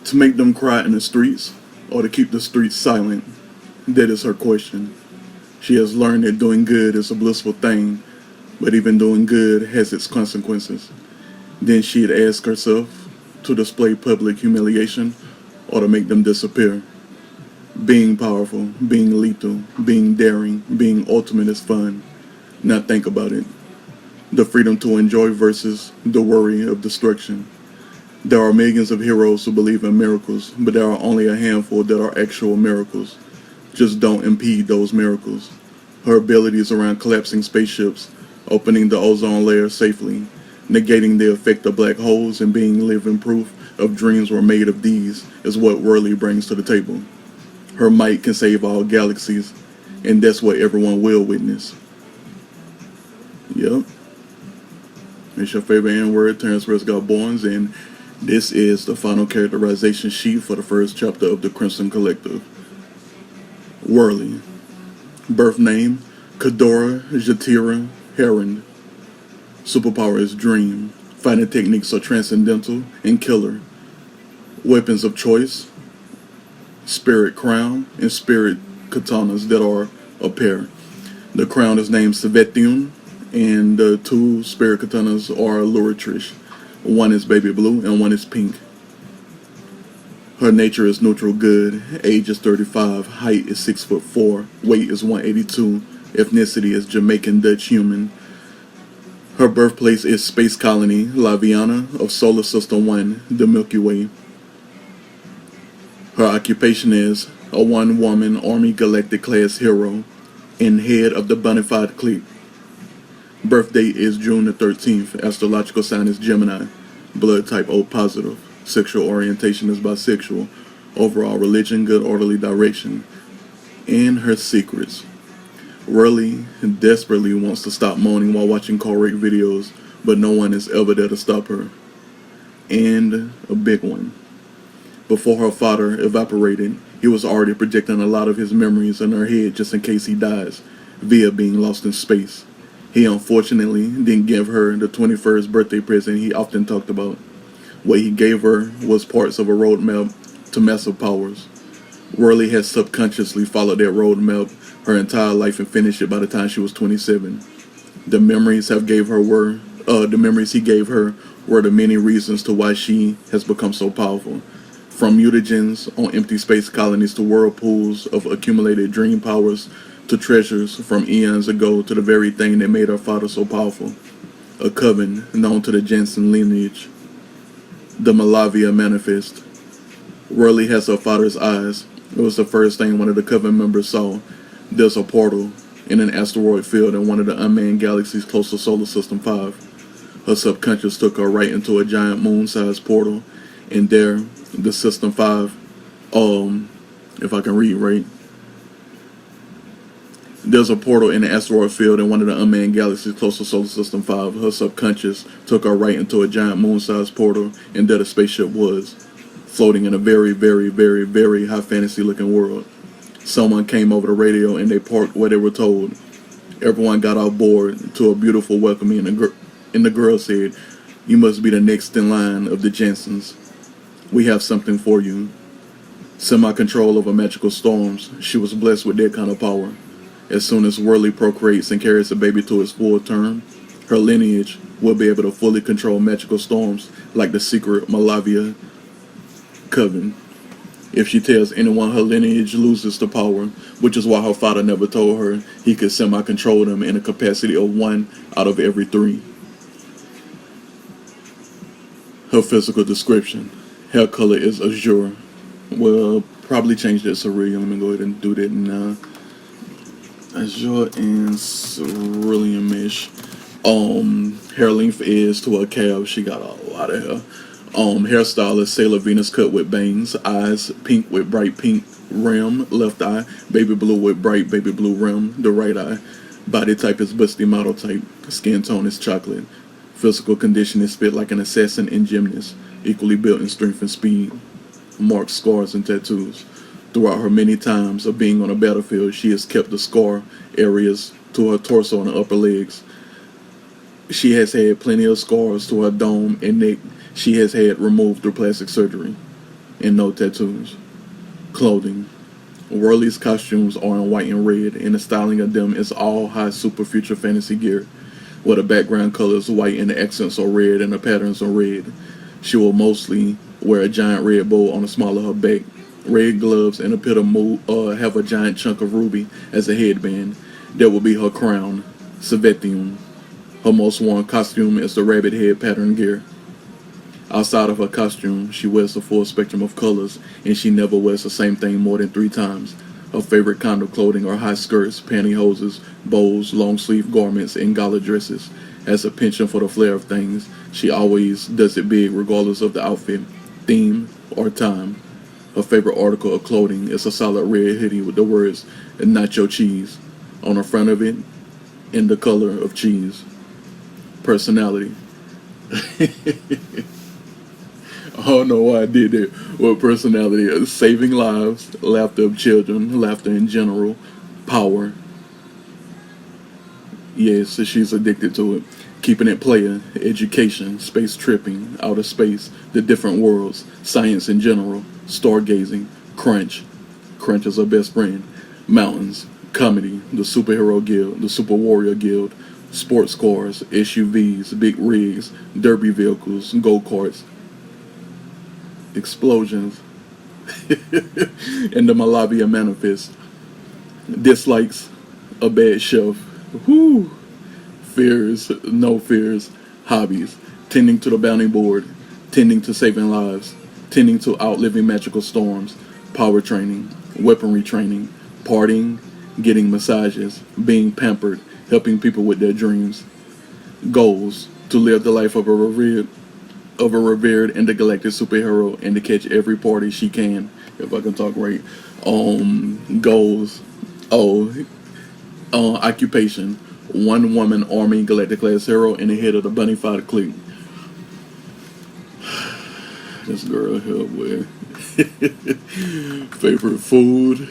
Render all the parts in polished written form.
To make them cry in the streets, or to keep the streets silent? That is her question. She has learned that doing good is a blissful thing, but even doing good has its consequences. Then she'd ask herself to display public humiliation or to make them disappear. Being powerful, being lethal, being daring, being ultimate is fun. Now think about it. The freedom to enjoy versus the worry of destruction. There are millions of heroes who believe in miracles, but there are only a handful that are actual miracles. Just don't impede those miracles. Her abilities around collapsing spaceships, opening the ozone layer safely, negating the effect of black holes, and being living proof of dreams were made of these is what Whirly brings to the table. Her might can save all galaxies, and that's what everyone will witness. Yep. It's your favorite N-word, Terrence Rescott Barnes, and this is the final characterization sheet for the first chapter of the Crimson Collective. Whirly. Birth name, Kadora Jatira Heron. Superpower is Dream. Fighting techniques are transcendental and killer. Weapons of choice, Spirit Crown and Spirit Katanas that are a pair. The crown is named Savethium, and the two Spirit Katanas are Luritrish. One is baby blue and one is pink. Her nature is neutral good. Age is 35. Height is 6'4". Weight is 182. Ethnicity is Jamaican Dutch human. Her birthplace is Space Colony Laviana of Solar System 1, the Milky Way. Her occupation is a one-woman Army Galactic class hero and head of the Bonafide clique. Birth date is June the 13th. Astrological sign is Gemini. Blood type O positive. Sexual orientation is bisexual. Overall religion, good orderly direction. And her secrets. Whirly desperately wants to stop moaning while watching car wreck videos, but no one is ever there to stop her. And a big one. Before her father evaporated, he was already projecting a lot of his memories in her head just in case he dies, via being lost in space. He unfortunately didn't give her the 21st birthday present he often talked about. What he gave her was parts of a roadmap to massive powers. Whirly has subconsciously followed that roadmap her entire life and finished it by the time she was 27. The memories he gave her were the many reasons to why she has become so powerful. From mutagens on empty space colonies to whirlpools of accumulated dream powers to treasures from eons ago to the very thing that made her father so powerful. A coven known to the Jansen lineage. The Malavia Manifest. Whirly has her father's eyes. It was the first thing one of the coven members saw. There's a portal in an asteroid field in one of the unmanned galaxies close to Solar System 5. Her subconscious took her right into a giant moon-sized portal, and there, the System 5, if I can read right, there's a portal in the asteroid field in one of the unmanned galaxies close to Solar System 5. Her subconscious took her right into a giant moon-sized portal, and there the spaceship was, floating in a very, very, very, very high fantasy-looking world. Someone came over the radio and they parked where they were told. Everyone got off board to a beautiful welcoming, and the girl said, "You must be the next in line of the Jensens. We have something for you." Semi-control over magical storms. She was blessed with that kind of power. As soon as Whirly procreates and carries a baby to its full term, her lineage will be able to fully control magical storms like the secret Malavia Coven. If she tells anyone her lineage loses the power, which is why her father never told her he could semi-control them in a capacity of 1 out of every 3. Her physical description. Hair color is azure. Well, probably change that cerulean. Let me go ahead and do that now. Azure and cerulean-ish. Hair length is to her calf. She got a lot of hair. Hairstyle is Sailor Venus cut with bangs. Eyes pink with bright pink rim. Left eye baby blue with bright baby blue rim. The right eye. Body type is busty model type. Skin tone is chocolate. Physical condition is fit like an assassin and gymnast. Equally built in strength and speed. Marks, scars, and tattoos. Throughout her many times of being on a battlefield, she has kept the scar areas to her torso and her upper legs. She has had plenty of scars to her dome and neck she has had removed through plastic surgery. and no tattoos. Clothing. Whirly's costumes are in white and red, and the styling of them is all high super future fantasy gear, where the background color is white and the accents are red and the patterns are red. She will mostly wear a giant red bow on the small of her back, red gloves, and appear to have a giant chunk of ruby as a headband. That will be her crown, Savetium. Her most worn costume is the rabbit head pattern gear. Outside of her costume, she wears a full spectrum of colors, and she never wears the same thing more than 3 times. Her favorite kind of clothing are high skirts, pantyhoses, bows, long sleeve garments, and gala dresses. As a penchant for the flair of things, she always does it big regardless of the outfit, theme, or time. Her favorite article of clothing is a solid red hoodie with the words "Nacho Cheese" on the front of it in the color of cheese. Personality. I don't know why I did that. What personality is saving lives, laughter of children, laughter in general, power. Yes, she's addicted to it. Keeping it player, education, space tripping, outer space, the different worlds, science in general, stargazing, crunch. Crunch is her best friend. Mountains, comedy, the superhero guild, the super warrior guild, sports cars, SUVs, big rigs, derby vehicles, go-karts, explosions, and the Malavia manifest. Dislikes, a bad chef. Whoo! Fears, no fears. Hobbies, tending to the bounty board, tending to saving lives, tending to outliving magical storms, power training, weaponry training, partying, getting massages, being pampered, helping people with their dreams. Goals, to live the life of a revered intergalactic superhero and to catch every party she can, if I can talk right. Goals. Occupation. One woman army galactic class hero and the head of the Bunnyfied clique. This girl here, boy. Favorite food.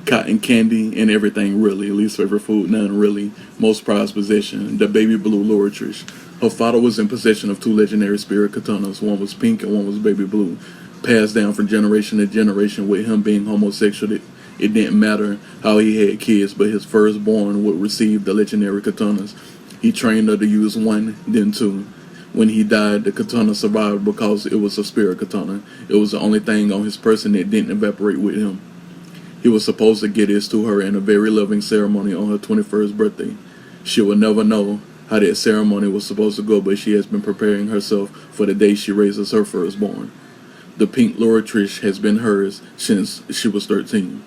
Cotton candy and everything really. Least favorite food, none really. Most prized possession, the baby blue Loratrish. Her father was in possession of 2 legendary spirit katanas. One was pink and one was baby blue. Passed down from generation to generation with him being homosexual. It didn't matter how he had kids, but his firstborn would receive the legendary katanas. He trained her to use 1, then 2. When he died, the katana survived because it was a spirit katana. It was the only thing on his person that didn't evaporate with him. He was supposed to get this to her in a very loving ceremony on her 21st birthday. She will never know how that ceremony was supposed to go, but she has been preparing herself for the day she raises her firstborn. The pink Loratrish has been hers since she was 13.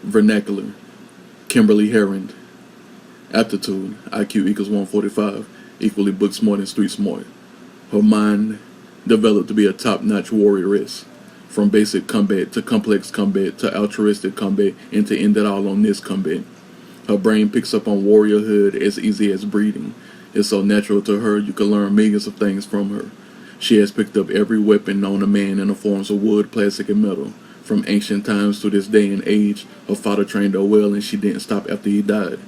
Vernacular. Kimberly Herond. Aptitude. IQ equals 145. Equally book smart and street smart. Her mind developed to be a top-notch warrioress. From basic combat to complex combat to altruistic combat and to end it all on this combat. Her brain picks up on warriorhood as easy as breathing. It's so natural to her you can learn millions of things from her. She has picked up every weapon known to man in the forms of wood, plastic, and metal. From ancient times to this day and age, her father trained her well and she didn't stop after he died.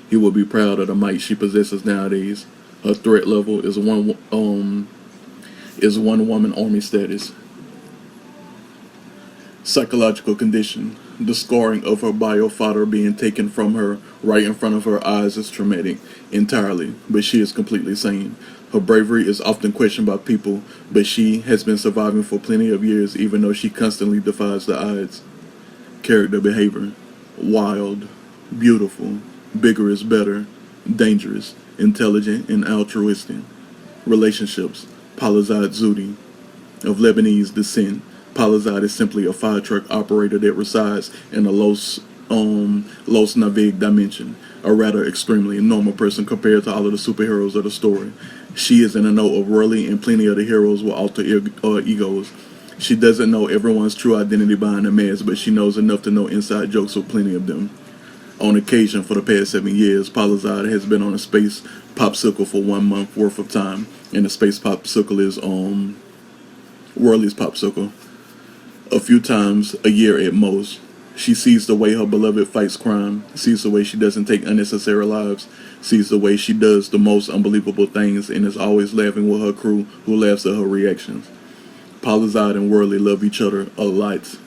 He will be proud of the might she possesses nowadays. Her threat level is one woman army status. Psychological condition. The scarring of her bio fodder being taken from her right in front of her eyes is traumatic entirely, but she is completely sane. Her bravery is often questioned by people, but she has been surviving for plenty of years even though she constantly defies the odds. Character behavior. Wild, beautiful, bigger is better, dangerous, intelligent, and altruistic. Relationships. Palazad Zudi. Of Lebanese descent. Palazad is simply a fire truck operator that resides in a Los Navig dimension, a rather extremely normal person compared to all of the superheroes of the story. She is in a know of Whirly and plenty of the heroes with alter egos. She doesn't know everyone's true identity behind the mask, but she knows enough to know inside jokes with plenty of them. On occasion, for the past 7 years, Palazad has been on a space popsicle for 1 month worth of time, and the space popsicle is Whirly's popsicle. A few times a year at most. She sees the way her beloved fights crime, sees the way she doesn't take unnecessary lives, sees the way she does the most unbelievable things, and is always laughing with her crew who laughs at her reactions. Polizad and Whirly love each other a lot.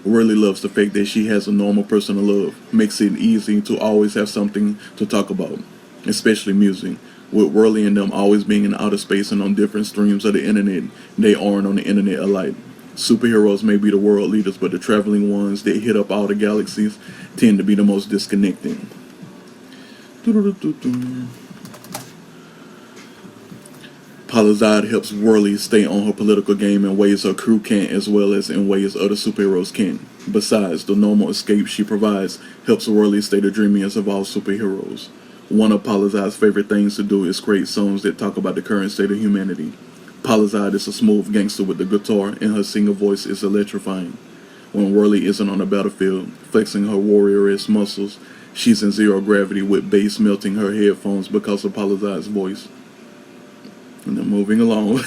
Whirly loves the fact that she has a normal person to love, makes it easy to always have something to talk about, especially music. With Whirly and them always being in outer space and on different streams of the internet, they aren't on the internet alike. Superheroes may be the world leaders, but the traveling ones that hit up all the galaxies tend to be the most disconnected. Polizad helps Whirly stay on her political game in ways her crew can't, as well as in ways other superheroes can't. Besides, the normal escape she provides helps Whirly stay the dreamiest of all superheroes. One of Polizad's favorite things to do is create songs that talk about the current state of humanity. Polizad is a smooth gangster with the guitar, and her singer voice is electrifying. When Whirly isn't on the battlefield, flexing her warrioress muscles, she's in zero gravity with bass melting her headphones because of Polizad's voice. And then moving along,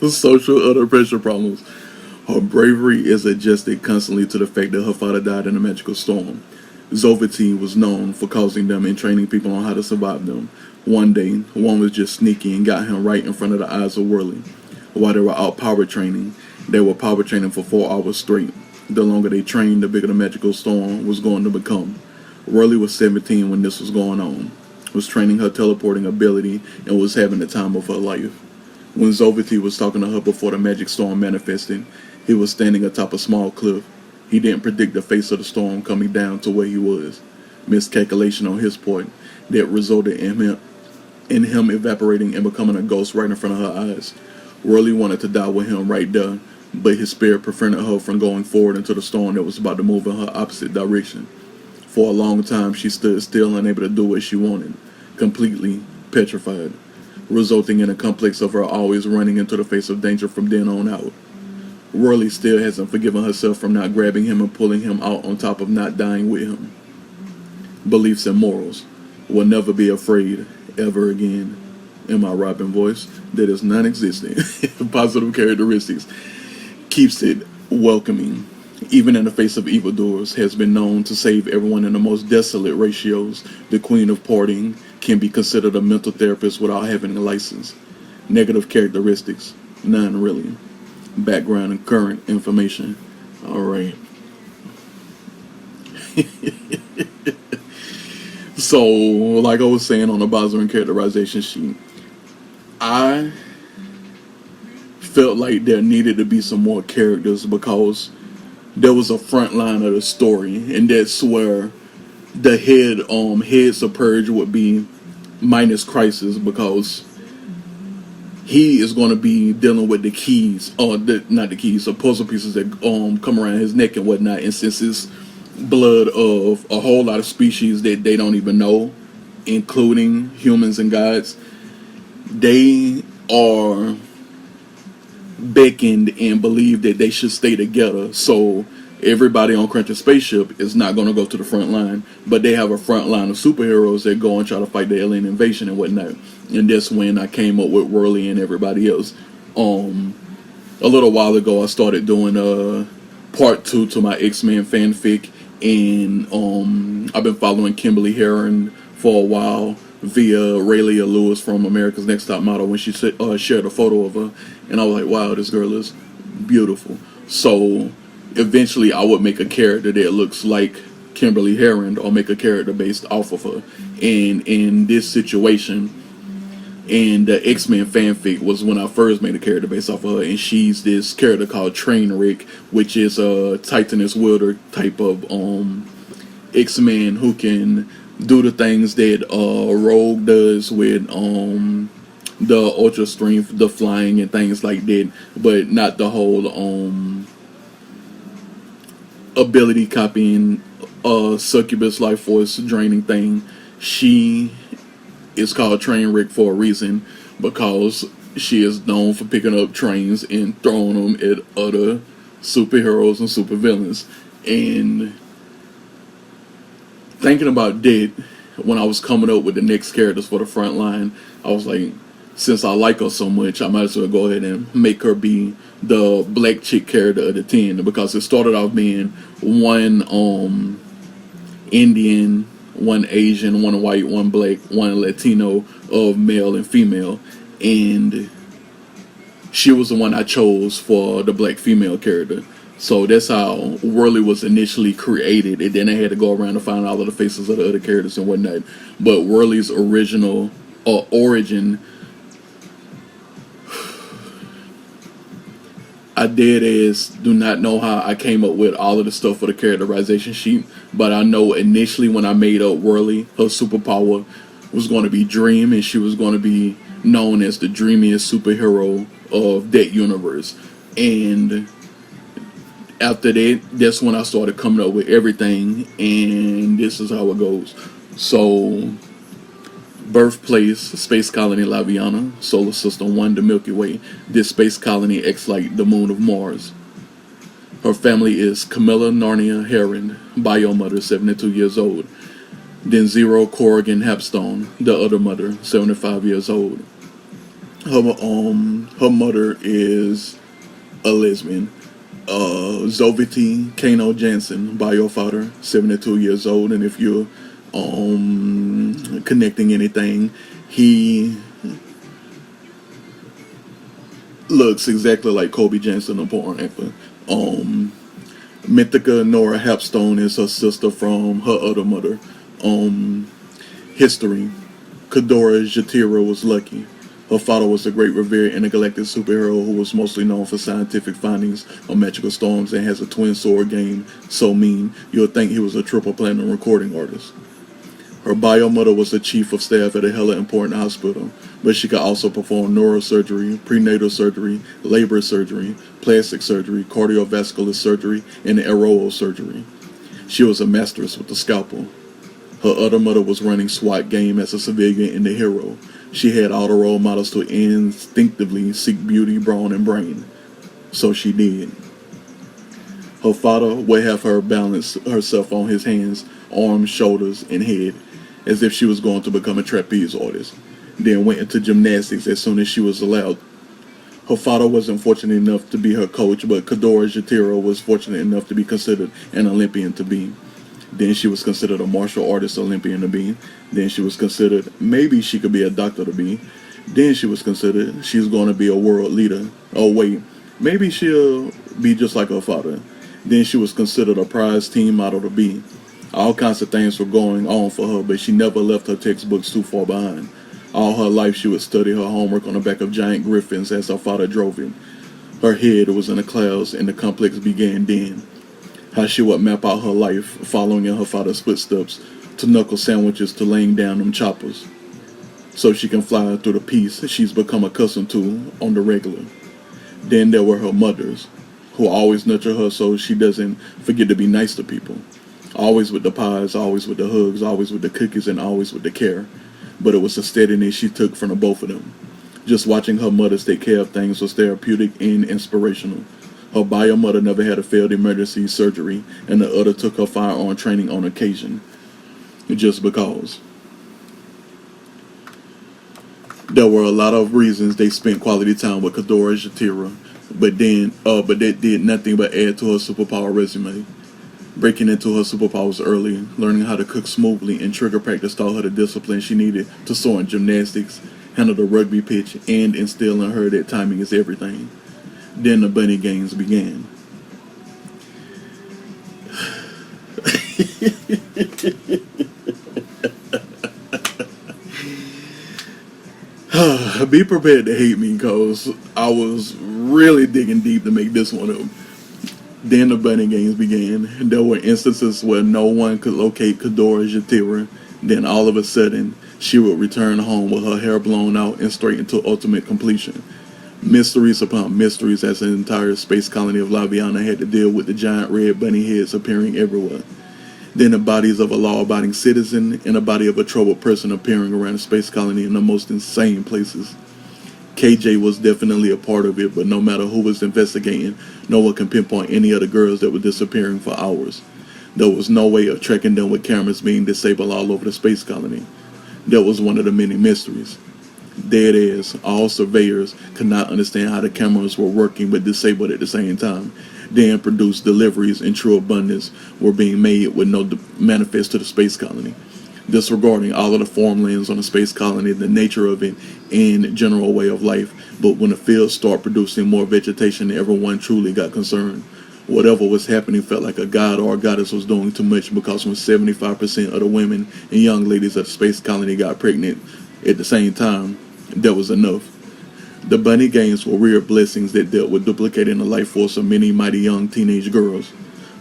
social under pressure problems. Her bravery is adjusted constantly to the fact that her father died in a magical storm. Zovity was known for causing them and training people on how to survive them. One day, one was just sneaky and got him right in front of the eyes of Whirly. While they were out power training, they were power training for 4 hours straight. The longer they trained, the bigger the magical storm was going to become. Whirly was 17 when this was going on, was training her teleporting ability, and was having the time of her life. When Zovity was talking to her before the magic storm manifested, he was standing atop a small cliff. He didn't predict the face of the storm coming down to where he was. Miscalculation on his part that resulted in him evaporating and becoming a ghost right in front of her eyes. Whirly wanted to die with him right there, but his spirit prevented her from going forward into the storm that was about to move in her opposite direction. For a long time, she stood still, unable to do what she wanted, completely petrified, resulting in a complex of her always running into the face of danger from then on out. Whirly still hasn't forgiven herself for not grabbing him and pulling him out on top of not dying with him. Beliefs and morals. Will never be afraid ever again. In my Robin voice, that is non-existent. Positive characteristics. Keeps it welcoming. Even in the face of evildoers, has been known to save everyone in the most desolate ratios. The queen of partying can be considered a mental therapist without having a license. Negative characteristics. None really. Background and current information. Alright. So, like I was saying on the Boswell characterization sheet, I felt like there needed to be some more characters because there was a front line of the story, and that's where the heads of Purge would be minus Crisis, because he is going to be dealing with the keys, or not the keys, or puzzle pieces that come around his neck and whatnot, and since it's blood of a whole lot of species that they don't even know, including humans and gods, they are beckoned and believe that they should stay together. So everybody on Crunch's spaceship is not going to go to the front line, but they have a front line of superheroes that go and try to fight the alien invasion and whatnot. And that's when I came up with Whirly and everybody else. A little while ago, I started doing part 2 to my X-Men fanfic, and I've been following Kimberly Herron for a while via Raylia Lewis from America's Next Top Model when she shared a photo of her, and I was like, wow, this girl is beautiful. So eventually I would make a character that looks like Kimberly Herron, or make a character based off of her. And in this situation, and the X-Men fanfic was when I first made a character based off of her, and she's this character called Trainwreck, which is a Titanus wielder type of X-Men who can do the things that Rogue does with the ultra strength, the flying and things like that, but not the whole ability copying succubus life force draining thing. She is called Trainwreck for a reason, because she is known for picking up trains and throwing them at other superheroes and supervillains. And thinking about that, when I was coming up with the next characters for the front line, I was like, since I like her so much, I might as well go ahead and make her be the black chick character of the 10, because it started off being one Indian, one Asian, one white, one black, one Latino, of male and female, and she was the one I chose for the black female character. So that's how Whirly was initially created, and then I had to go around to find all of the faces of the other characters and whatnot. But Whirly's original origin, I dead ass do not know how I came up with all of the stuff for the characterization sheet, but I know initially when I made up Whirly, her superpower was going to be Dream, and she was going to be known as the dreamiest superhero of that universe. And after that, that's when I started coming up with everything, and this is how it goes. So, birthplace, space colony Laviana, solar system 1, the Milky Way. This space colony acts like the moon of Mars. Her family is Camilla Narnia Heron, bio mother, 72 years old. Then Zero Corrigan Hapstone, the other mother, 75 years old. Her mother is a lesbian. Zoviti Kano Jansen, bio father, 72 years old, and if you're connecting anything, he looks exactly like Kobe Jansen, a porn actor. Mythica Nora Hapstone is her sister from her other mother. History. Kadora Jatira was lucky. Her father was a great revered intergalactic superhero who was mostly known for scientific findings on magical storms and has a twin sword game so mean you'll think he was a triple platinum recording artist. Her bio mother was the chief of staff at a hella important hospital, but she could also perform neurosurgery, prenatal surgery, labor surgery, plastic surgery, cardiovascular surgery, and aero surgery. She was a masteress with the scalpel. Her other mother was running SWAT game as a civilian and the hero. She had all the role models to instinctively seek beauty, brawn, and brain. So she did. Her father would have her balance herself on his hands, arms, shoulders, and head, as if she was going to become a trapeze artist. Then went into gymnastics as soon as she was allowed. Her father wasn't fortunate enough to be her coach, but Kadora Jatiro was fortunate enough to be considered an Olympian to be. Then she was considered a martial artist Olympian to be. Then she was considered maybe she could be a doctor to be. Then she was considered she's going to be a world leader. Oh wait, maybe she'll be just like her father. Then she was considered a prize team model to be. All kinds of things were going on for her, but she never left her textbooks too far behind. All her life she would study her homework on the back of giant griffins as her father drove it. Her head was in the clouds and the complex began then. How she would map out her life, following in her father's footsteps, to knuckle sandwiches to laying down them choppers, so she can fly through the peace she's become accustomed to on the regular. Then there were her mothers, who always nurture her so she doesn't forget to be nice to people. Always with the pies, always with the hugs, always with the cookies, and always with the care. But it was the steadiness she took from the both of them. Just watching her mothers take care of things was therapeutic and inspirational. Her bio mother never had a failed emergency surgery, and the other took her firearm training on occasion. Just because. There were a lot of reasons they spent quality time with Kadora Jatira, but that did nothing but add to her superpower resume. Breaking into her superpowers early, learning how to cook smoothly, and trigger practice taught her the discipline she needed to soar in gymnastics, handle the rugby pitch, and instill in her that timing is everything. Then the bunny games began. Be prepared to hate me, because I was really digging deep to make this one up. Then the bunny games began. There were instances where no one could locate Kadora Jatira. Then all of a sudden, she would return home with her hair blown out and straight into ultimate completion. Mysteries upon mysteries as an entire space colony of Laviana had to deal with the giant red bunny heads appearing everywhere. Then the bodies of a law-abiding citizen and the body of a troubled person appearing around the space colony in the most insane places. KJ was definitely a part of it, but no matter who was investigating, no one can pinpoint any of the girls that were disappearing for hours. There was no way of tracking them with cameras being disabled all over the space colony. That was one of the many mysteries. Dead ass, all surveyors could not understand how the cameras were working but disabled at the same time. Then produced deliveries in true abundance were being made with no manifest to the space colony. disregarding all of the farmlands on the space colony, the nature of it, and general way of life. But when the fields start producing more vegetation, everyone truly got concerned. Whatever was happening felt like a god or a goddess was doing too much, because when 75% of the women and young ladies at the space colony got pregnant at the same time, that was enough. The bunny games were weird blessings that dealt with duplicating the life force of many mighty young teenage girls.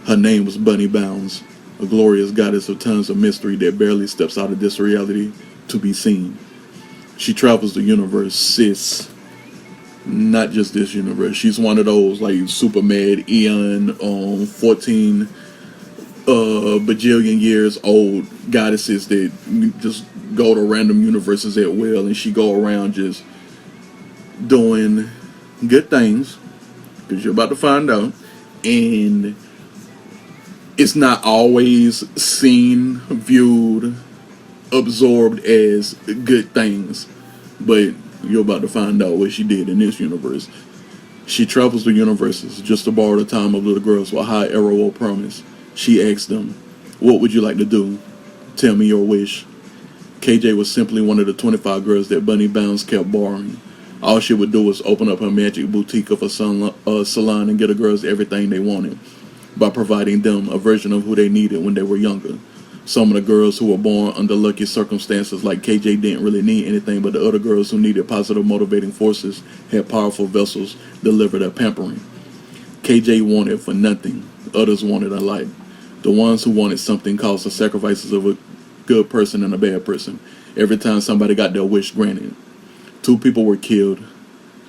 Her name was Bunny Bounds, a glorious goddess of tons of mystery that barely steps out of this reality to be seen. She travels the universe, sis. Not just this universe. She's one of those like super mad eon 14 bajillion years old goddesses that just go to random universes at will, and she go around just doing good things, because you're about to find out. And it's not always seen, viewed, absorbed as good things, but you're about to find out what she did in this universe. She travels the universes just to borrow the time of little girls with high arrow promise. She asked them, "What would you like to do? Tell me your wish." KJ was simply one of the 25 girls that Bunny Bounds kept borrowing. All she would do was open up her magic boutique of a salon and get the girls everything they wanted, by providing them a version of who they needed when they were younger. Some of the girls who were born under lucky circumstances like KJ didn't really need anything, but the other girls who needed positive motivating forces had powerful vessels deliver their pampering. KJ wanted for nothing. Others wanted a lot. The ones who wanted something caused the sacrifices of a good person and a bad person every time somebody got their wish granted. 2 people were killed,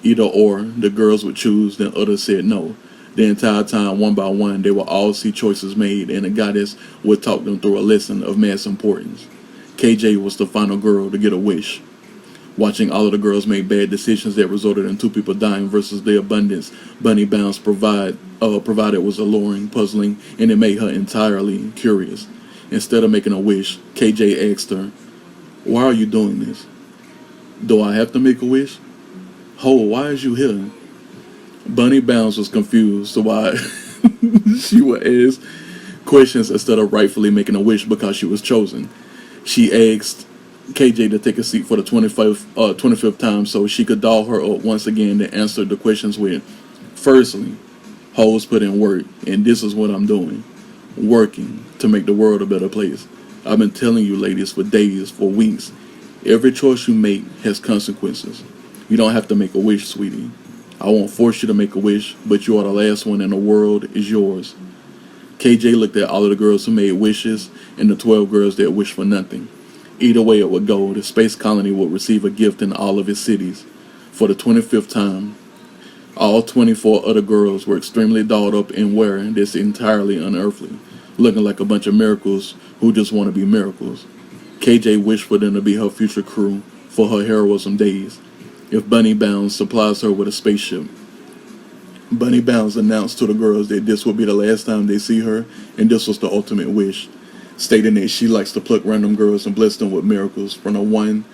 either or. The girls would choose, then others said no. The entire time, one by one, they would all see choices made, and the goddess would talk them through a lesson of mass importance. KJ was the final girl to get a wish. Watching all of the girls make bad decisions that resulted in 2 people dying versus the abundance Bunny Bounds provided was alluring, puzzling, and it made her entirely curious. Instead of making a wish, KJ asked her, "Why are you doing this? Do I have to make a wish? Ho, why is you here?" Bunny Bounds was confused to why she would ask questions instead of rightfully making a wish because she was chosen. She asked KJ to take a seat for the 25th time so she could doll her up once again and answer the questions with, "Firstly, hoes put in work, and this is what I'm doing. Working to make the world a better place. I've been telling you ladies for days, for weeks. Every choice you make has consequences. You don't have to make a wish, sweetie. I won't force you to make a wish, but you are the last one and the world is yours." KJ looked at all of the girls who made wishes and the 12 girls that wished for nothing. Either way it would go, the space colony would receive a gift in all of its cities. For the 25th time, all 24 other girls were extremely dolled up in wear that's entirely unearthly, looking like a bunch of miracles who just want to be miracles. KJ wished for them to be her future crew for her heroism days, if Bunny Bounds supplies her with a spaceship. Bunny Bounds announced to the girls that this would be the last time they see her, and this was the ultimate wish, stating that she likes to pluck random girls and bless them with miracles, from the one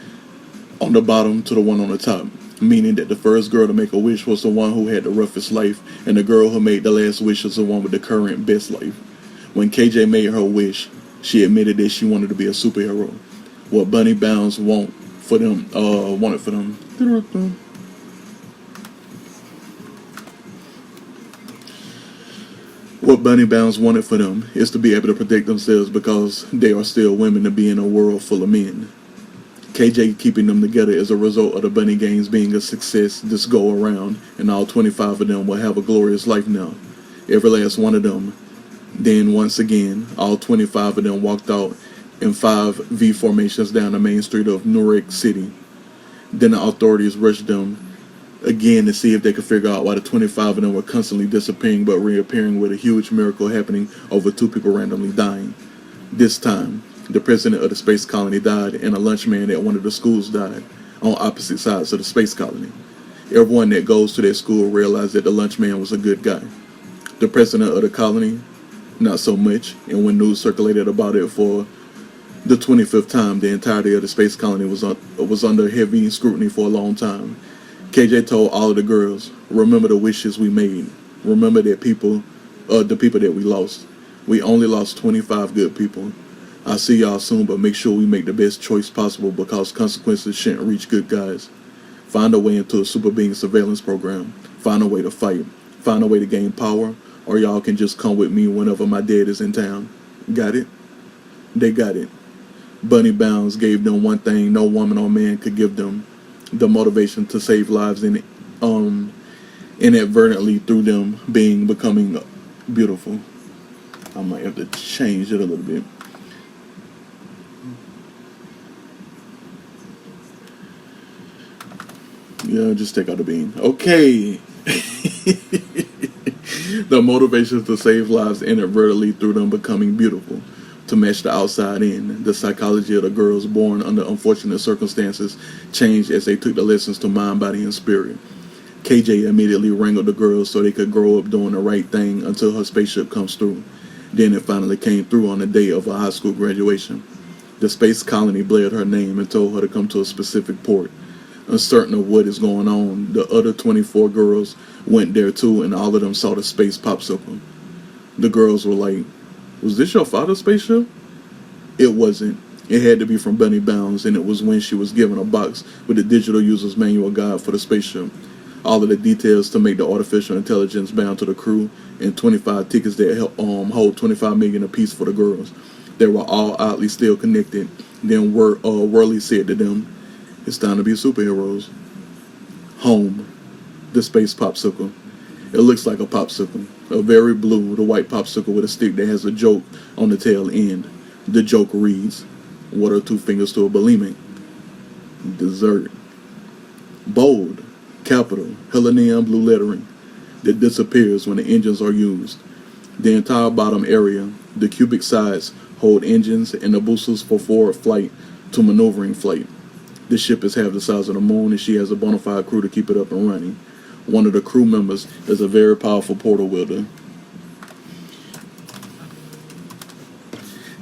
on the bottom to the one on the top, meaning that the first girl to make a wish was the one who had the roughest life, and the girl who made the last wish was the one with the current best life. When KJ made her wish, she admitted that she wanted to be a superhero. What Bunny Bounds wanted for them. What Bunny Bounds wanted for them is to be able to protect themselves because they are still women, to be in a world full of men. KJ keeping them together as a result of the Bunny Games being a success this go around, and all 25 of them will have a glorious life now. Every last one of them. Then once again, all 25 of them walked out in 5 V formations down the main street of Newark City. Then the authorities rushed them again to see if they could figure out why the 25 of them were constantly disappearing but reappearing, with a huge miracle happening over 2 people randomly dying. This time, the president of the space colony died, and a lunchman at one of the schools died, on opposite sides of the space colony. Everyone that goes to that school realized that the lunchman was a good guy. The president of the colony, not so much, and when news circulated about it for the 25th time, the entirety of the space colony was under heavy scrutiny for a long time. KJ told all of the girls, "Remember the wishes we made. Remember that the people that we lost. We only lost 25 good people. I'll see y'all soon, but make sure we make the best choice possible because consequences shouldn't reach good guys. Find a way into a super being surveillance program. Find a way to fight. Find a way to gain power, or y'all can just come with me whenever my dad is in town. Got it? They got it. Bunny Bounds gave them one thing no woman or man could give them: the motivation to save lives inadvertently through them becoming beautiful. I might have to change it a little bit. Yeah, just take out the bean. Okay. The motivation to save lives inadvertently through them becoming beautiful. To match the outside in, the psychology of the girls born under unfortunate circumstances changed as they took the lessons to mind, body, and spirit. KJ immediately wrangled the girls so they could grow up doing the right thing until her spaceship comes through. Then it finally came through on the day of her high school graduation. The space colony blared her name and told her to come to a specific port. Uncertain of what is going on, the other 24 girls went there too, and all of them saw the space popsicle. The girls were like, "Was this your father's spaceship?" It wasn't. It had to be from Bunny Bounds, and it was when she was given a box with a digital user's manual guide for the spaceship. All of the details to make the artificial intelligence bound to the crew, and 25 tickets that hold 25 million apiece for the girls. They were all oddly still connected. Then Whirly said to them, "It's time to be superheroes." Home. The space popsicle. It looks like a popsicle. A very blue, the white popsicle with a stick that has a joke on the tail end. The joke reads, "What are two fingers to a bulimic?" Dessert. Bold. Capital. Hella neon blue lettering that disappears when the engines are used. The entire bottom area, the cubic sides, hold engines and the boosters for forward flight to maneuvering flight. The ship is half the size of the moon, and she has a bona fide crew to keep it up and running. One of the crew members is a very powerful portal wielder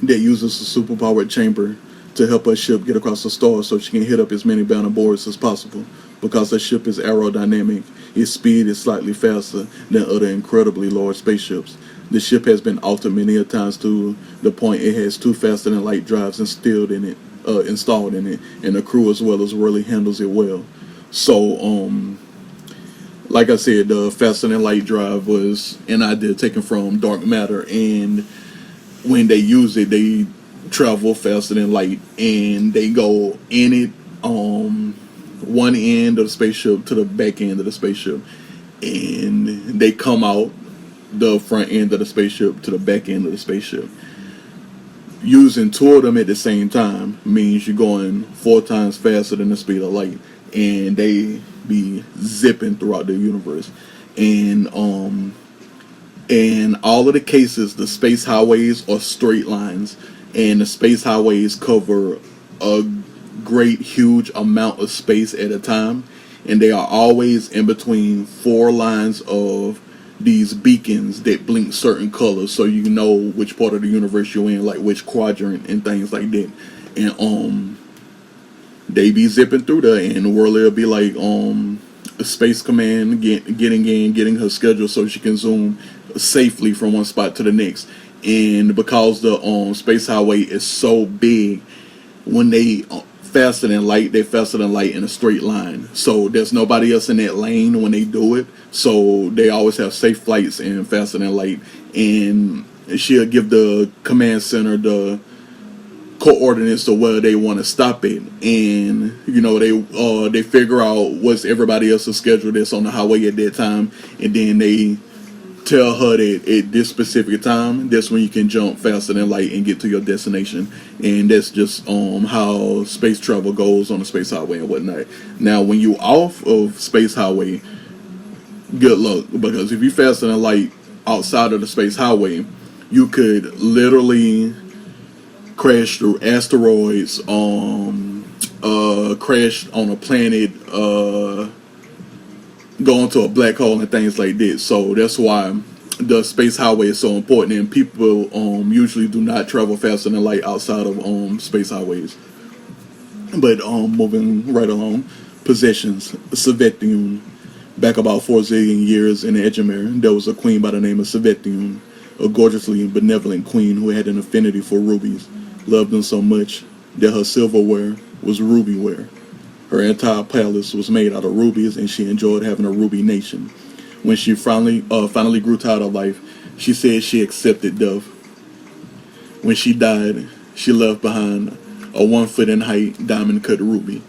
that uses a superpowered chamber to help her ship get across the stars so she can hit up as many bound boards as possible. Because her ship is aerodynamic, its speed is slightly faster than other incredibly large spaceships. The ship has been altered many a times to the point it has two faster-than-light drives installed in it, and the crew as well as Whirly handles it well. So, like I said, the faster-than-light drive was an idea taken from dark matter, and when they use it, they travel faster than light, and they go in it one end of the spaceship to the back end of the spaceship, and they come out the front end of the spaceship to the back end of the spaceship. Using two of them at the same time means you're going 4 times faster than the speed of light, and they be zipping throughout the universe. And in all of the cases, the space highways are straight lines, and the space highways cover a great huge amount of space at a time, and they are always in between 4 lines of these beacons that blink certain colors so you know which part of the universe you're in, like which quadrant and things like that. And they be zipping through there, and Whirly will be like Space Command getting her schedule so she can zoom safely from one spot to the next. And because the space highway is so big, when they faster than light, they're faster than light in a straight line. So there's nobody else in that lane when they do it. So they always have safe flights and faster than light. And she'll give the command center the coordinates to where they want to stop it, and you know they figure out what's everybody else's schedule that's on the highway at that time, and then they tell her that at this specific time, that's when you can jump faster than light and get to your destination. And that's just how space travel goes on the space highway and whatnot. Now, when you off of space highway, good luck, because if you faster than light outside of the space highway, you could literally crash through asteroids, crash on a planet, go into a black hole and things like this. So that's why the space highway is so important, and people usually do not travel faster than light outside of space highways. But moving right along, possessions. Savethium. Back about 4 zillion years in Edgemere, there was a queen by the name of Savethium, a gorgeously benevolent queen who had an affinity for rubies. loved them so much that her silverware was rubyware. Her entire palace was made out of rubies, and she enjoyed having a ruby nation. When she finally grew tired of life, she said she accepted death. When she died, she left behind a 1 foot in height diamond cut ruby.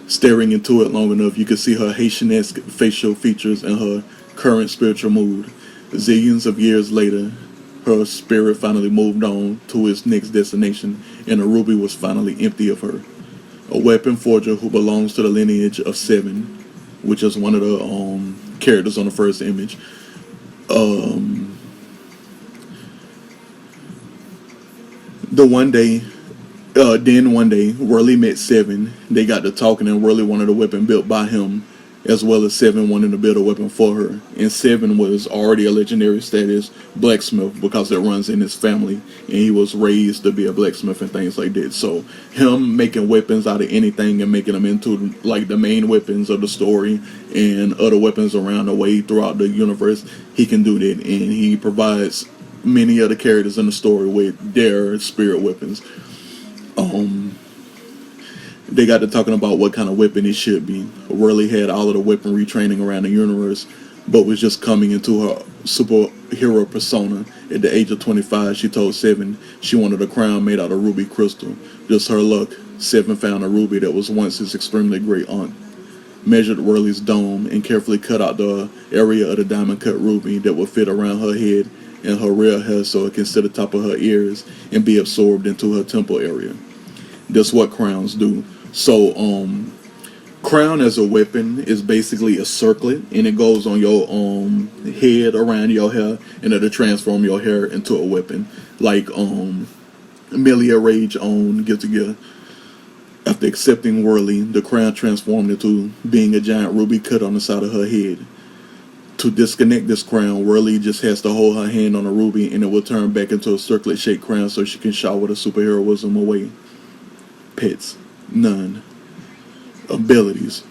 Staring into it long enough, you could see her Haitian-esque facial features and her current spiritual mood. Zillions of years later, her spirit finally moved on to its next destination, and the ruby was finally empty of her. A weapon forger who belongs to the lineage of Seven, which is one of the characters on the first image. The one day Then one day, Whirly met Seven. They got to talking, and Whirly wanted a weapon built by him, as well as Seven wanted to build a weapon for her. And Seven was already a legendary status blacksmith because it runs in his family, and he was raised to be a blacksmith and things like that. So him making weapons out of anything and making them into like the main weapons of the story and other weapons around the way throughout the universe, he can do that, and he provides many of the characters in the story with their spirit weapons. They got to talking about what kind of weapon it should be. Whirly had all of the weaponry training around the universe, but was just coming into her superhero persona. At the age of 25, she told Seven she wanted a crown made out of ruby crystal. Just her luck, Seven found a ruby that was once his extremely great aunt. Measured Whirly's dome and carefully cut out the area of the diamond cut ruby that would fit around her head and her real hair so it can sit atop of her ears and be absorbed into her temple area. That's what crowns do. So, crown as a weapon is basically a circlet, and it goes on your head around your hair, and it'll transform your hair into a weapon. Like Amelia Rage on Guilty Gear. After accepting Whirly, the crown transformed into being a giant ruby cut on the side of her head. To disconnect this crown, Whirly just has to hold her hand on a ruby, and it will turn back into a circlet-shaped crown so she can shower the superheroism away. Pets. None. Abilities.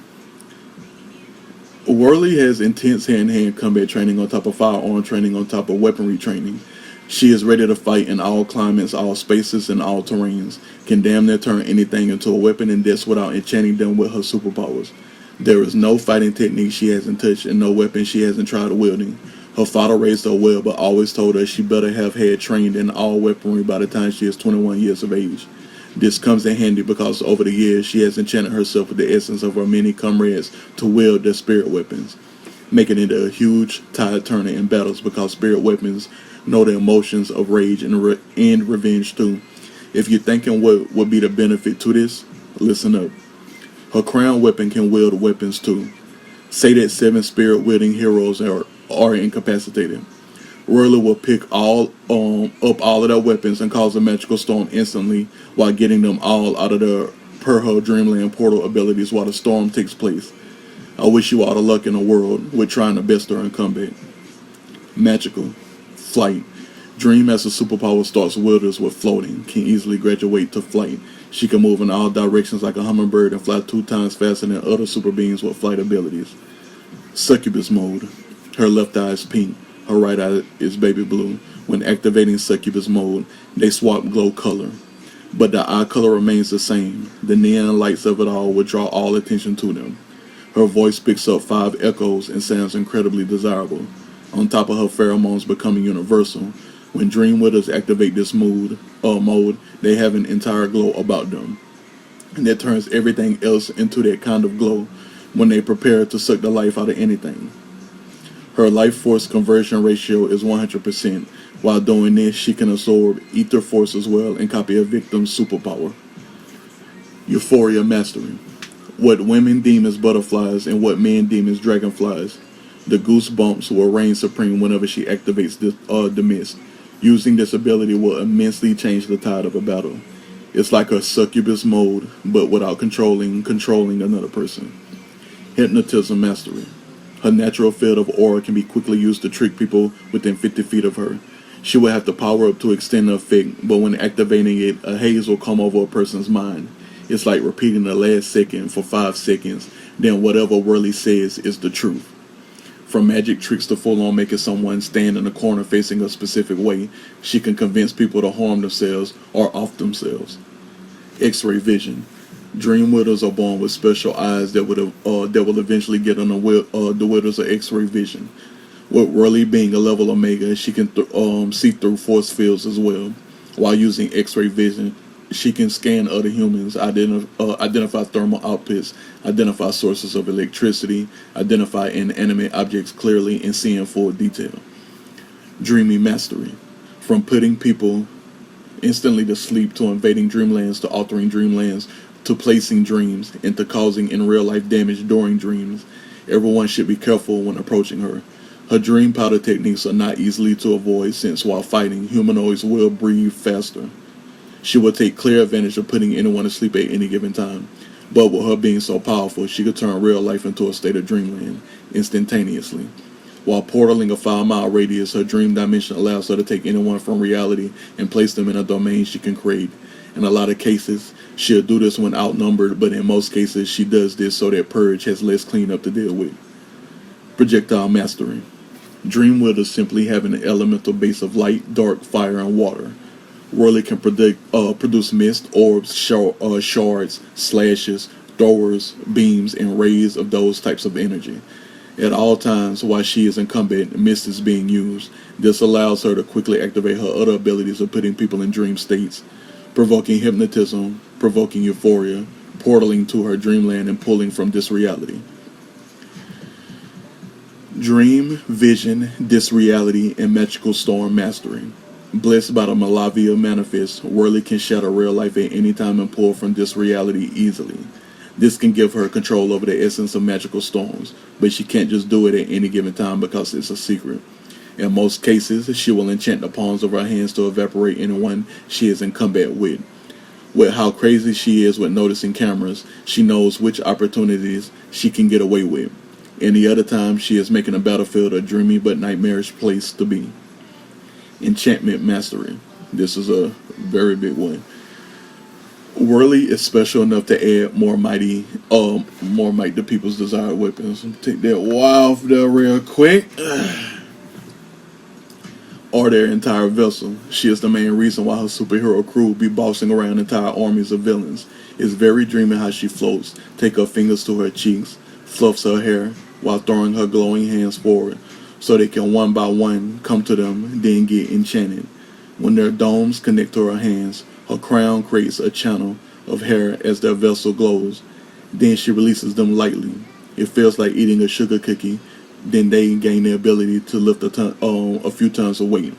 Whirly has intense hand-to-hand combat training on top of firearm training on top of weaponry training. She is ready to fight in all climates, all spaces, and all terrains. Can damn near turn anything into a weapon, and this without enchanting them with her superpowers. There is no fighting technique she hasn't touched and no weapon she hasn't tried wielding. Her father raised her well, but always told her she better have had trained in all weaponry by the time she is 21 years of age. This comes in handy because over the years she has enchanted herself with the essence of her many comrades to wield their spirit weapons, making it a huge tide turner in battles because spirit weapons know the emotions of rage and revenge too. If you're thinking what would be the benefit to this, listen up. Her crown weapon can wield weapons too. Say that 7 spirit wielding heroes are incapacitated. Whirly will pick up all of their weapons and cause a magical storm instantly while getting them all out of their per her Dreamland portal abilities while the storm takes place. I wish you all the luck in the world with trying to best her in combat. Magical. Flight. Dream as a superpower starts wielders with floating, can easily graduate to flight. She can move in all directions like a hummingbird and fly 2 times faster than other super beings with flight abilities. Succubus mode. Her left eye is pink. Her right eye is baby blue. When activating succubus mode, they swap glow color. But the eye color remains the same. The neon lights of it all will draw all attention to them. Her voice picks up 5 echoes and sounds incredibly desirable. On top of her pheromones becoming universal, when dream wielders activate this mode, they have an entire glow about them. And that turns everything else into that kind of glow when they prepare to suck the life out of anything. Her life force conversion ratio is 100%. While doing this, she can absorb ether force as well and copy a victim's superpower. Euphoria mastery. What women deem as butterflies and what men deem as dragonflies. The goosebumps will reign supreme whenever she activates the mist. Using this ability will immensely change the tide of a battle. It's like a succubus mode, but without controlling another person. Hypnotism mastery. Her natural field of aura can be quickly used to trick people within 50 feet of her. She will have to power up to extend the effect, but when activating it, a haze will come over a person's mind. It's like repeating the last second for 5 seconds, then whatever Whirly says is the truth. From magic tricks to full-on making someone stand in a corner facing a specific way, she can convince people to harm themselves or off themselves. X-ray vision. Dream widows are born with special eyes that will eventually get on the widows of X-ray vision. With Whirly being a level omega, she can see through force fields as well. While using X-ray vision, she can scan other humans, identify thermal outputs, identify sources of electricity, identify inanimate objects clearly, and see in full detail. Dreamy mastery. From putting people instantly to sleep, to invading dreamlands, to altering dreamlands, to placing dreams, and to causing in real life damage during dreams. Everyone should be careful when approaching her. Her dream powder techniques are not easily to avoid, since while fighting, humanoids will breathe faster. She will take clear advantage of putting anyone to sleep at any given time. But with her being so powerful, she could turn real life into a state of dreamland instantaneously. While portaling a 5-mile radius, her dream dimension allows her to take anyone from reality and place them in a domain she can create. In a lot of cases, she'll do this when outnumbered, but in most cases, she does this so that Purge has less cleanup to deal with. Projectile mastery. Dream widows simply have an elemental base of light, dark, fire, and water. Whirly can produce mist, orbs, shards, slashes, throwers, beams, and rays of those types of energy. At all times while she is in combat, mist is being used. This allows her to quickly activate her other abilities of putting people in dream states, provoking hypnotism, provoking euphoria, portaling to her dreamland, and pulling from this reality. Dream, vision, disreality, and magical storm mastery. Blessed by the Malavia manifest, Whirly can shatter real life at any time and pull from this reality easily. This can give her control over the essence of magical storms, but she can't just do it at any given time because it's a secret. In most cases, she will enchant the palms of her hands to evaporate anyone she is in combat with. With how crazy she is with noticing cameras, she knows which opportunities she can get away with. Any other time, she is making a battlefield a dreamy but nightmarish place to be. Enchantment mastery. This is a very big one. Whirly is special enough to add more might to people's desired weapons. Take that wow off there real quick. Or their entire vessel. She is the main reason why her superhero crew be bossing around entire armies of villains. It's very dreamy how she floats, take her fingers to her cheeks, fluffs her hair, while throwing her glowing hands forward, so they can one by one come to them, then get enchanted. When their domes connect to her hands, her crown creates a channel of hair as their vessel glows. Then she releases them lightly. It feels like eating a sugar cookie. Then they gain the ability to lift a few tons of weight.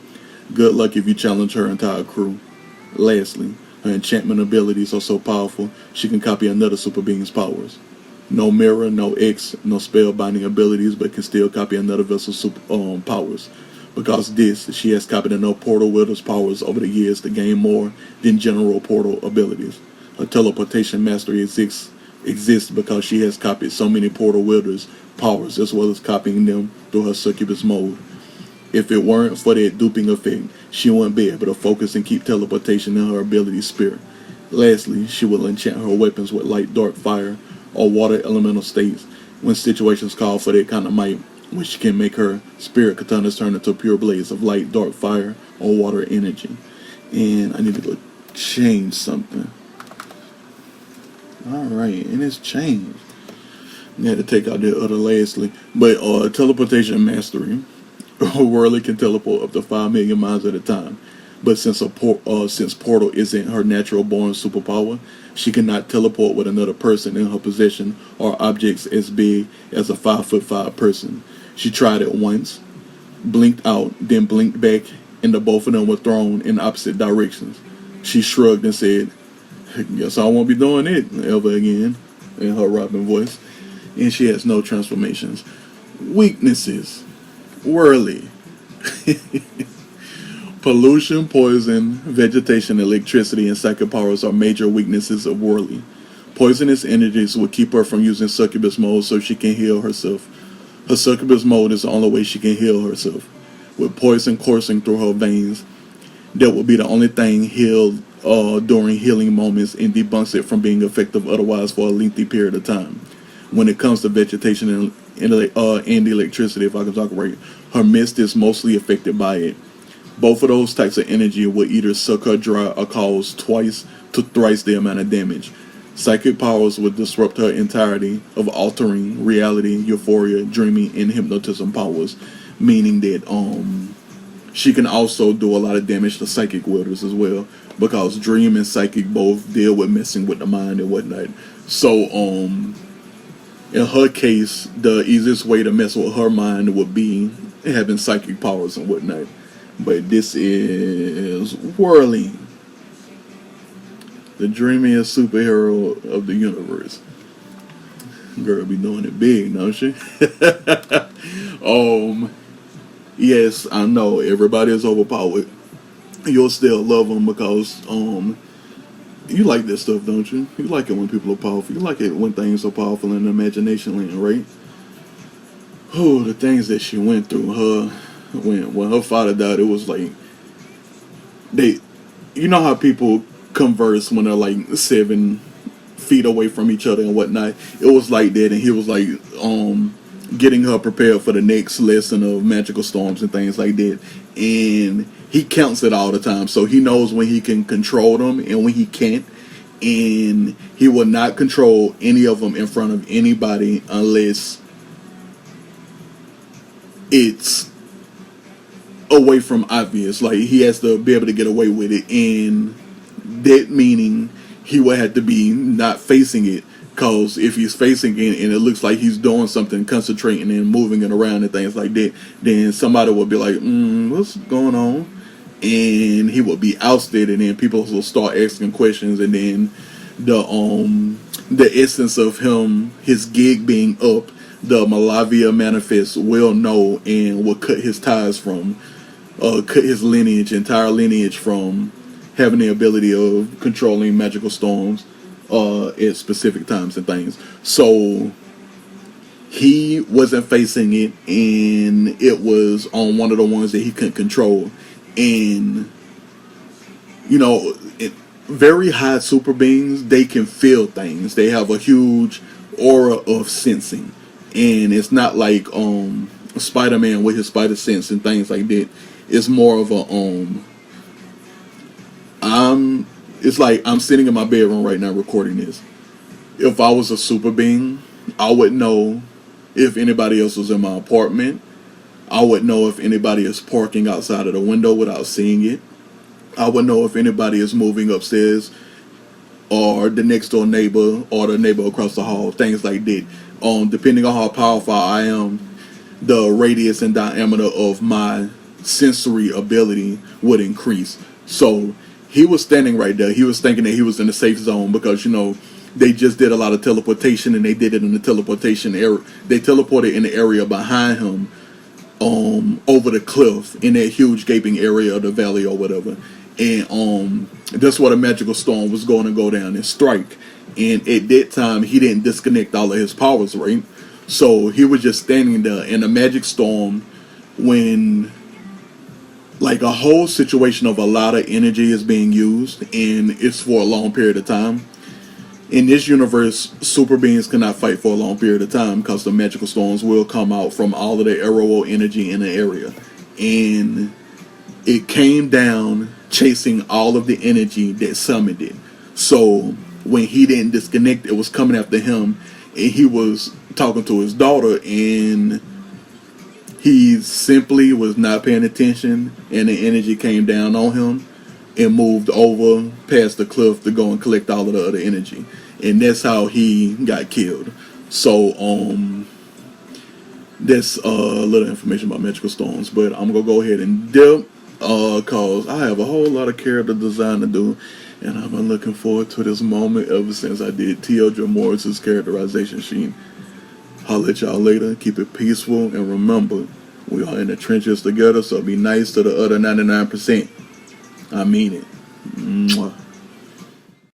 Good luck if you challenge her entire crew. Lastly, her enchantment abilities are so powerful, she can copy another super being's powers. No mirror, no X, no spellbinding abilities, but can still copy another vessel's powers. Because she has copied enough portal wielders' powers over the years to gain more than general portal abilities. Her teleportation mastery exists because she has copied so many portal wielders' powers, as well as copying them through her succubus mode. If it weren't for that duping effect, she wouldn't be able to focus and keep teleportation in her ability sphere. Lastly, she will enchant her weapons with light, dark, fire, or water elemental states when situations call for that kind of might, which can make her spirit katanas turn into pure blaze of light, dark, fire, or water energy. And I need to go change something. Alright, and it's changed. I had to take out the other lastly. But teleportation mastery. Whirly can teleport up to 5 million miles at a time. But since portal isn't her natural born superpower, she cannot teleport with another person in her possession or objects as big as a 5'5" person. She tried it once, blinked out, then blinked back, and the both of them were thrown in opposite directions. She shrugged and said, "Guess I won't be doing it ever again," in her Robin voice. And she has no transformations. Weaknesses. Whirly. Pollution, poison, vegetation, electricity, and psychic powers are major weaknesses of Whirly. Poisonous energies will keep her from using succubus mode so she can heal herself. Her succubus mode is the only way she can heal herself. With poison coursing through her veins, that will be the only thing healed during healing moments and debunks it from being effective otherwise for a lengthy period of time. When it comes to vegetation and electricity, if I can talk right. Her mist is mostly affected by it. Both of those types of energy will either suck her dry or cause twice to thrice the amount of damage. Psychic powers would disrupt her entirety of altering reality, euphoria, dreaming, and hypnotism powers, meaning that she can also do a lot of damage to psychic wielders as well, because dream and psychic both deal with messing with the mind and whatnot. So in her case, the easiest way to mess with her mind would be having psychic powers and whatnot. But this is Whirly, the dreamiest superhero of the universe. Girl be doing it big, don't she? Yes, I know everybody is overpowered. You'll still love them because you like this stuff, don't you? You like it when people are powerful. You like it when things are powerful in the imagination land, right? Oh, the things that she went through. When her father died, it was like you know how people converse when they're like 7 feet away from each other and whatnot. It was like that, and he was like getting her prepared for the next lesson of magical storms and things like that. And he counts it all the time, so he knows when he can control them and when he can't. And he will not control any of them in front of anybody unless it's away from obvious. Like, he has to be able to get away with it, and that meaning he would have to be not facing it, because if he's facing it and it looks like he's doing something, concentrating and moving it around and things like that, then somebody would be like, what's going on? And he would be ousted, and then people will start asking questions, and then the essence of his gig being up, the Malavia Manifest will know and will cut his ties from cut his entire lineage from having the ability of controlling magical storms at specific times and things. So he wasn't facing it, and it was on one of the ones that he couldn't control. And very high super beings, they can feel things. They have a huge aura of sensing, and it's not like Spider-Man with his spider sense and things like that. It's more of a it's like I'm sitting in my bedroom right now recording this. If I was a super being, I would know if anybody else was in my apartment. I would know if anybody is parking outside of the window without seeing it. I would know if anybody is moving upstairs, or the next door neighbor, or the neighbor across the hall, things like that. Depending on how powerful I am, the radius and diameter of my sensory ability would increase. So he was standing right there. He was thinking that he was in a safe zone because, they just did a lot of teleportation, and they did it in the teleportation area. They teleported in the area behind him, over the cliff in that huge gaping area of the valley or whatever. And that's where the magical storm was going to go down and strike. And at that time, he didn't disconnect all of his powers, right? So he was just standing there in a magic storm when like a whole situation of a lot of energy is being used, and it's for a long period of time. In this universe, super beings cannot fight for a long period of time because the magical storms will come out from all of the arrow energy in the area. And it came down chasing all of the energy that summoned it. So when he didn't disconnect, it was coming after him, and he was talking to his daughter, and he simply was not paying attention, and the energy came down on him and moved over past the cliff to go and collect all of the other energy. And that's how he got killed. So that's a little information about magical storms. But I'm going to go ahead and dip, because I have a whole lot of character design to do, and I've been looking forward to this moment ever since I did T.L.J. Morris's characterization sheet. I'll at y'all later. Keep it peaceful, and remember, we are in the trenches together, so be nice to the other 99%. I mean it. Mwah.